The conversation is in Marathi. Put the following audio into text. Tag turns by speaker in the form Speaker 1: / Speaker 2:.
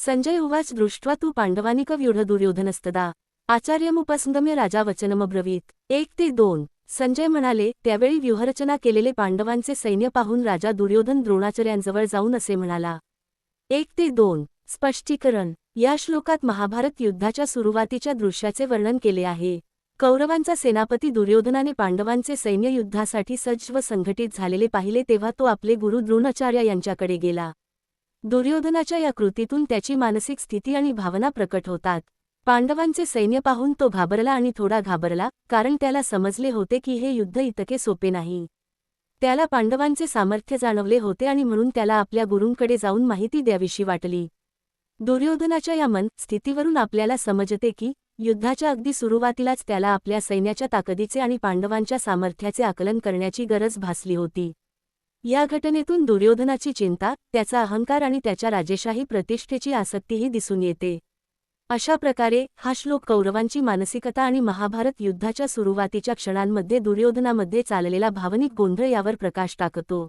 Speaker 1: संजय उवाच दृष्ट्वा तु पांडवानिक व्यूढ दुर्योधनस्तदा आचार्यमुपसंगम्य राजा वचनमब्रवीत 1-2। संजय म्हणाले, त्यावेळी व्यूहरचना केलेले पांडवांचे सैन्य पाहून राजा दुर्योधन द्रोणाचार्यांजवळ जाऊन असे म्हणाला। 1-2 स्पष्टीकरण। या श्लोकात महाभारत युद्धाच्या सुरुवातीच्या दृश्याचे वर्णन केले आहे। कौरवांचा सेनापती दुर्योधनाने पांडवांचे सैन्य युद्धासाठी सज्ज व संघटित झालेले पाहिले तेव्हा तो आपले गुरु द्रोणाचार्य यांच्याकडे गेला। दुर्योधनाच्या या कृतीतून त्याची मानसिक स्थिती आणि भावना प्रकट होतात। पांडवांचे सैन्य पाहून तो घाबरला आणि थोडा घाबरला, कारण त्याला समजले होते की हे युद्ध इतके सोपे नाही। त्याला पांडवांचे सामर्थ्य जाणवले होते आणि म्हणून त्याला आपल्या गुरूंकडे जाऊन माहिती द्यावीशी वाटली। दुर्योधनाच्या या मन स्थितीवरून आपल्याला समजते की युद्धाच्या अगदी सुरुवातीलाच त्याला आपल्या सैन्याच्या ताकदीचे आणि पांडवांच्या सामर्थ्याचे आकलन करण्याची गरज भासली होती। या घटनेतून दुर्योधनाची चिंता, त्याचा अहंकार आणि त्याच्या राजेशाही प्रतिष्ठेची आसक्तीही दिसून येते। अशा प्रकारे हा श्लोक कौरवांची मानसिकता आणि महाभारत युद्धाच्या सुरुवातीच्या क्षणांमध्ये दुर्योधनामध्ये चाललेला भावनिक गोंधळ यावर प्रकाश टाकतो।